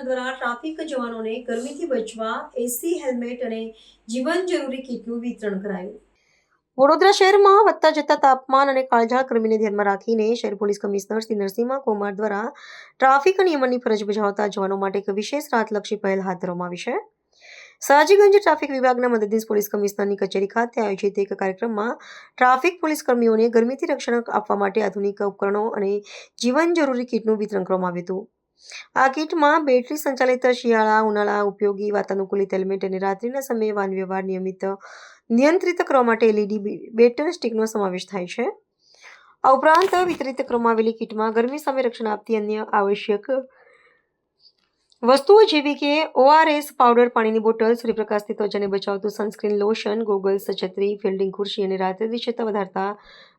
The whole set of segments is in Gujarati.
દ્વારા ટ્રાફિક જવાનોને ગરમીથી બચવા એસી હેલ્મેટ અને જીવન જરૂરી કીટનું વિતરણ કરાયું। વડોદરા શહેરમાં વધતા જતા તાપમાન અને કાળઝાળ ગરમીને ધ્યાનમાં રાખીને શહેર પોલીસ કમિશનર શ્રી નરસિંહ કુમાર દ્વારા ટ્રાફિક નિયમનની ફરજ બજાવતા જવાનો માટે એક વિશેષ રાહતલક્ષી પહેલ હાથ ધરવામાં આવી છે। સયાજીગંજ ટ્રાફિક વિભાગના મદદનીશ પોલીસ કમિશનરની કચેરી ખાતે આયોજિત એક કાર્યક્રમમાં ટ્રાફિક પોલીસ કર્મીઓને ગરમીથી રક્ષણ આપવા માટે આધુનિક ઉપકરણો અને જીવન જરૂરી કીટનું વિતરણ કરવામાં આવ્યું હતું। આ કીટમાં બેટરી સંચાલિત શિયાળા ઉનાળા ઉપયોગી વાતાનુકૂલિત હેલ્મેટ અને રાત્રિના સમયે વાહન વ્યવહાર નિયંત્રિત કરવા માટે એલઈડી બેટર સ્ટિકનો સમાવેશ થાય છે। આ ઉપરાંત વિતરિત કરવામાં આવેલી કીટમાં ગરમી સામે રક્ષણ આપતી અન્ય આવશ્યક વસ્તુઓ જેવી કે ઓઆરએસ પાવડર, પાણીની બોટલ, સૂર્યપ્રકાશથી ત્વચાને બચાવતું સનસ્ક્રીન લોશન, ગોગલ્સ, છત્રી, ફિલ્ડિંગ ખુરશી અને રાત્રિ દૃશ્યતા વધારતા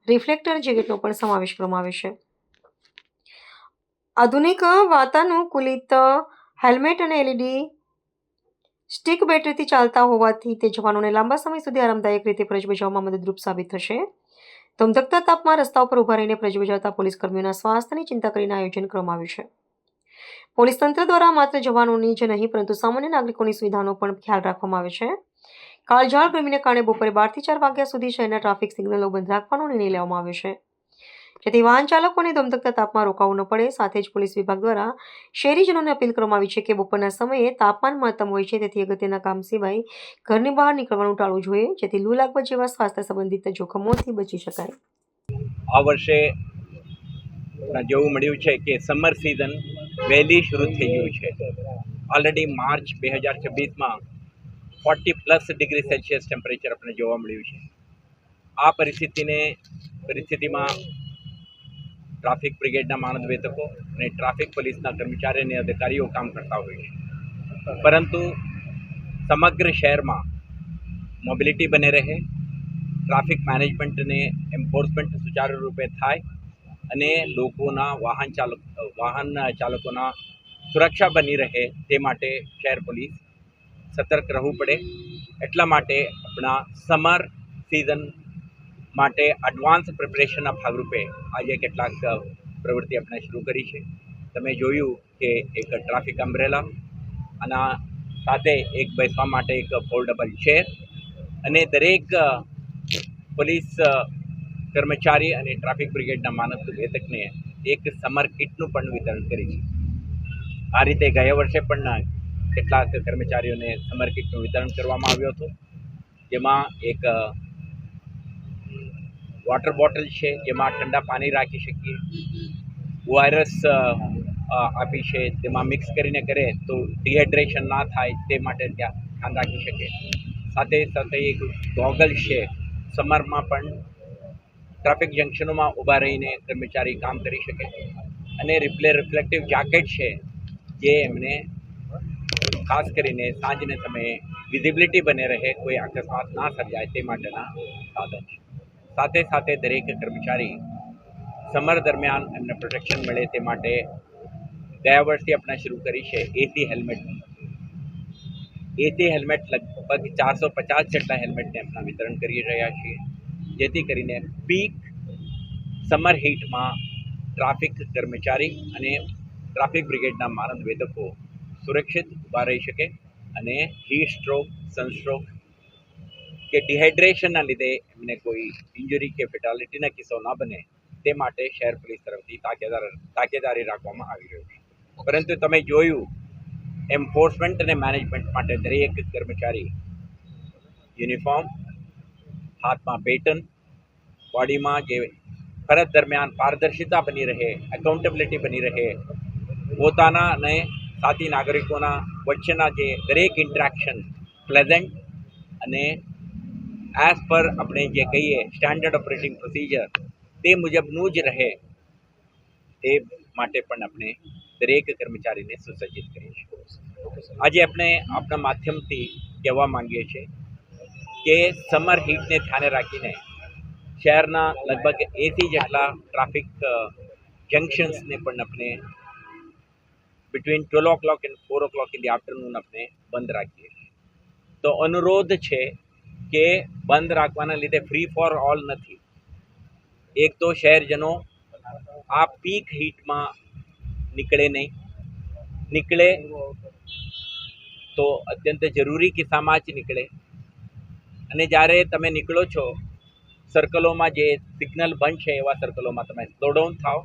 રિફ્લેક્ટર જેકેટનો પણ સમાવેશ કરવામાં આવે છે। આધુનિક વાતાનુકૂલિત હેલ્મેટ અને એલઈડી સ્ટિક બેટરીથી ચાલતા હોવાથી તે જવાનોને લાંબા સમય સુધી આરામદાયક રીતે ફરજ બજાવવામાં મદદરૂપ સાબિત થશે। ધમધકતા તાપમાં રસ્તા ઉપર ઊભા રહીને ફરજ બજાવતા પોલીસ કર્મીઓના સ્વાસ્થ્યની ચિંતા કરીને આયોજન કરવામાં આવ્યું છે। પોલીસ તંત્ર દ્વારા માત્ર જવાનોની જ નહીં પરંતુ સામાન્ય નાગરિકોની સુવિધાનો પણ ખ્યાલ રાખવામાં આવે છે। કાળઝાળ ગરમીને કારણે બપોરે 12 થી 4 વાગ્યા સુધી શહેરના ટ્રાફિક સિગ્નલો બંધ રાખવાનો નિર્ણય લેવામાં આવ્યો છે, જેથી વાહન ચાલકોને ધમધકતા તાપમાં રોકાવું ન પડે। સાથે જ પોલીસ વિભાગ દ્વારા શહેરીજનોને અપીલ કરવામાં આવી છે કે બપોરના સમયે તાપમાન મહત્તમ હોય છે, તેથી અગત્યના કામ સિવાય ઘરની બહાર નીકળવાનું ટાળવું જોઈએ, જેથી લૂ લાગવા જેવા સ્વાસ્થ્ય સંબંધિત જોખમોથી બચી શકાય। આ વર્ષે જેવું મળ્યું છે કે સમર સિઝન વહેલી શરૂ થઈ ગયું છે। ઓલરેડી માર્ચ 2026માં 40+ ડિગ્રી સેલ્સિયસ ટેમ્પરેચર આપણે જોવા મળ્યું છે। આ પરિસ્થિતિમાં ટ્રાફિક બ્રિગેડના મહાનિદેશકો અને ટ્રાફિક પોલીસના કર્મચારી અને અધિકારીઓ કામ કરતા હોય છે, પરંતુ સમગ્ર શહેરમાં મોબિલિટી બને રહે, ટ્રાફિક મેનેજમેન્ટ અને એન્ફોર્સમેન્ટ સુચારુ રૂપે થાય અને લોકોના વાહન ચાલકોના સુરક્ષા બની રહે તે માટે શહેર પોલીસ સતર્ક રહેવું પડે। એટલા માટે આપણા સમર સિઝન માટે એડવાન્સ પ્રિપરેશનના ભાગરૂપે આજે કેટલાક પ્રવૃત્તિ આપણે શરૂ કરી છે। તમે જોયું કે એક ટ્રાફિક અમ્બ્રેલા, આના સાથે એક બેસવા માટે એક ફોલ્ડેબલ ચેર અને દરેક પોલીસ કર્મચારી અને ટ્રાફિક બ્રિગેડના મહાનિદેશકને એક સમર કિટનું પણ વિતરણ કરી છે। આ રીતે ગયા વર્ષે પણ કેટલાક કર્મચારીઓને સમર કિટનું વિતરણ કરવામાં આવ્યું હતું, જેમાં એક વોટર બોટલ છે જેમાં ઠંડા પાણી રાખી શકીએ, ઓઆરએસ આપી છે તેમાં મિક્સ કરીને કરે તો ડિહાઇડ્રેશન ના થાય તે માટે ત્યાં ધ્યાન રાખી શકે। સાથે સાથે એક ગોગલ છે, સમરમાં પણ ટ્રાફિક જંકશનોમાં ઊભા રહીને કર્મચારી કામ કરી શકે, અને રિફ્લેક્ટિવ જેકેટ છે જે એમને ખાસ કરીને સાંજના સમયે વિઝિબિલિટી બને રહે, કોઈ અકસ્માત ના સર્જાય તે માટેના સાધન છે। સાથે સાથે દરેક કર્મચારી સમર દરમિયાન એમને પ્રોટેક્શન મળે તે માટે ગયા વર્ષથી આપણે શરૂ કરી છે એસી હેલ્મેટ। એસી હેલ્મેટ લગભગ 450 જેટલા હેલ્મેટને આપણે વિતરણ કરી રહ્યા છીએ, જેથી કરીને પીક સમર હીટમાં ટ્રાફિક કર્મચારી અને ટ્રાફિક બ્રિગેડના મહાનિદેશકો સુરક્ષિત ઊભા રહી શકે અને હીટ સ્ટ્રોક, સનસ્ટ્રોક કે ડિહાઇડ્રેશનના લીધે એમને કોઈ ઇન્જરી કે ફેટાલિટીના કિસ્સો ન બને તે માટે શહેર પોલીસ તરફથી તાકેદારી રાખવામાં આવી રહ્યું છે। પરંતુ તમે જોયું એન્ફોર્સમેન્ટ અને મેનેજમેન્ટ માટે દરેક કર્મચારી યુનિફોર્મ, હાથમાં બેટન, બોડીમાં જે ફરજ દરમિયાન પારદર્શિતા બની રહે, એકાઉન્ટેબિલિટી બની રહે, પોતાના અને સાથી નાગરિકોના વચ્ચેના જે દરેક ઇન્ટરેક્શન પ્લેઝન્ટ અને એઝ પર આપણે જે કહીએ સ્ટાન્ડર્ડ ઓપરેટિંગ પ્રોસિજર તે મુજબનું જ રહે તે માટે પણ આપણે દરેક કર્મચારીને સુસજ્જિત કરીએ છીએ। આજે આપણે આપણા માધ્યમથી કહેવા માંગીએ છીએ કે સમર હીટને ધ્યાને રાખીને શહેરના લગભગ 80 જેટલા ટ્રાફિક જંકશન્સને પણ આપણે between 12 o'clock and 4 o'clock in the afternoon આપણે બંધ રાખીએ છીએ। તો અનુરોધ છે કે બંધ રાખવાના લીધે ફ્રી ફોર ઓલ નથી। એક તો શહેરજનો આ પીક હીટમાં નીકળે નહીં, નીકળે તો અત્યંત જરૂરી કિસ્સામાં જ નીકળે, અને જ્યારે તમે નીકળો છો સર્કલોમાં જે સિગ્નલ બંધ છે એવા સર્કલોમાં તમે સ્લો ડાઉન થાઓ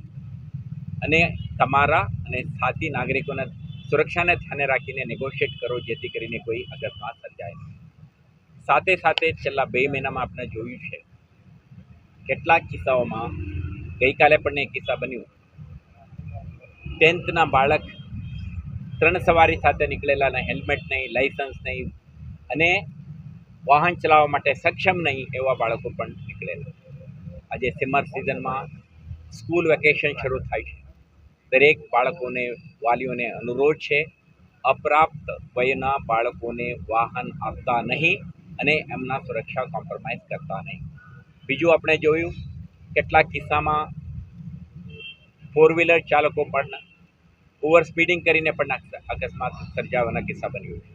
અને તમારા અને સાથી નાગરિકોના સુરક્ષાને ધ્યાને રાખીને નેગોશિએટ કરો, જેથી કરીને કોઈ અકસ્માત સર્જાય નહીં. સાથે સાથે છેલ્લા 2 મહિનામાં આપણે જોયું છે કેટલાક કિસ્સાઓમાં, ગઈકાલે પણ એક કિસ્સા બન્યું, 10th ના બાળક 3 સવારી સાથે નીકળેલા ને હેલ્મેટ નહીં, લાઇસન્સ નહીં અને વાહન ચલાવવા માટે સક્ષમ નહીં એવા બાળકો પણ નીકળેલા. આજે સમર સિઝનમાં સ્કૂલ વેકેશન શરૂ થાય છે. દરેક બાળકોને, વાલીઓને અનુરોધ છે, અપ્રાપ્ત વયના બાળકોને વાહન આપતા નહીં અને એમના સુરક્ષા કોમ્પ્રોમાઇઝ કરતા નહીં. બીજું આપણે જોયું કેટલાક કિસ્સામાં 4 વ્હીલર ચાલકો પણ ઓવર સ્પીડિંગ કરીને પણ અકસ્માત સર્જાવાના કિસ્સા બન્યું છે.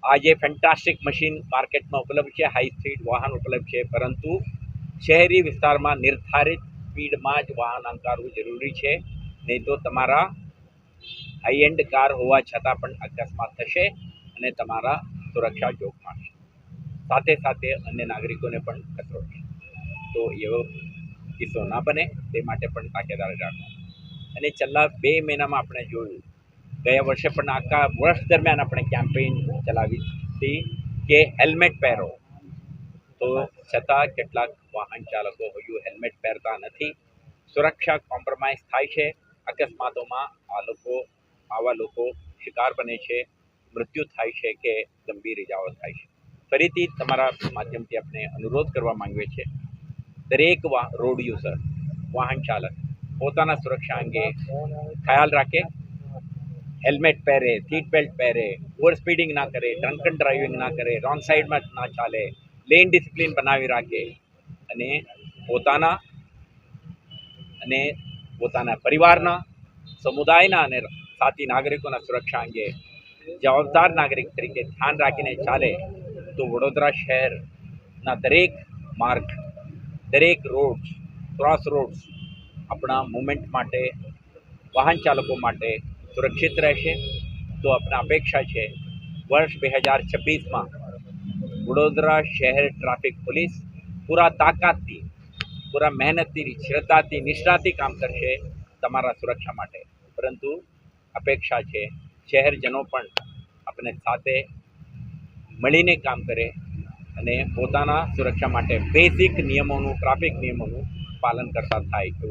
આજે ફેન્ટાસ્ટિક મશીન માર્કેટમાં ઉપલબ્ધ છે, હાઈ સ્પીડ વાહન ઉપલબ્ધ છે, પરંતુ શહેરી વિસ્તારમાં નિર્ધારિત સ્પીડમાં જ વાહન હંકારવું જરૂરી છે, નહીં તો તમારા હાઈ એન્ડ કાર હોવા છતાં પણ અકસ્માત થશે અને તમારા સુરક્ષા જોખમાં છે. સાથે સાથે અન્ય નાગરિકોને પણ ખતરો છે. તો એવો કિસ્સો ના બને તે માટે પણ તાકેદારી રાખો. અને છેલ્લા 2 મહિનામાં આપણે જોયું, ગયા વર્ષે પણ આખા વર્ષ દરમિયાન આપણે કેમ્પેઇન ચલાવી હતી કે હેલ્મેટ પહેરો, તો છતાં કેટલાક વાહન ચાલકો હજુ હેલ્મેટ પહેરતા નથી. સુરક્ષા કોમ્પ્રોમાઇઝ થાય છે, અકસ્માતોમાં આવા લોકો શિકાર બને છે, મૃત્યુ થાય છે કે ગંભીર ઇજાઓ થાય છે. ફરીથી તમારા માધ્યમથી આપણે અનુરોધ કરવા માંગીએ છીએ, દરેક રોડ યુઝર, વાહન ચાલક પોતાના સુરક્ષા અંગે ખ્યાલ રાખે, હેલ્મેટ પહેરે, સીટ બેલ્ટ પહેરે, ઓવર સ્પીડિંગ ના કરે, ડ્રંકન ડ્રાઇવિંગ ના કરે, રોંગ સાઈડમાં ના ચાલે, લેન ડિસિપ્લિન બનાવી રાખે અને પોતાના પરિવારના, સમુદાયના અને સાથી નાગરિકોના સુરક્ષા અંગે જવાબદાર નાગરિક તરીકે ધ્યાન રાખીને ચાલે તો વડોદરા શહેરના દરેક માર્ગ, દરેક રોડ્સ, ક્રોસ રોડ્સ આપણા મુવમેન્ટ માટે, વાહન ચાલકો માટે સુરક્ષિત રહેશે. તો આપણા અપેક્ષા છે વર્ષ 2026માં વડોદરા શહેર ટ્રાફિક પોલીસ પૂરા તાકાતથી, પૂરા મહેનતથી, શ્રદ્ધાથી, નિષ્ઠાથી કામ કરશે તમારા સુરક્ષા માટે. પરંતુ અપેક્ષા છે શહેરજનો પણ આપણે સાથે મળીને કામ કરે અને પોતાના સુરક્ષા માટે બેઝિક નિયમોનું, ટ્રાફિક નિયમોનું પાલન કરતા થાય.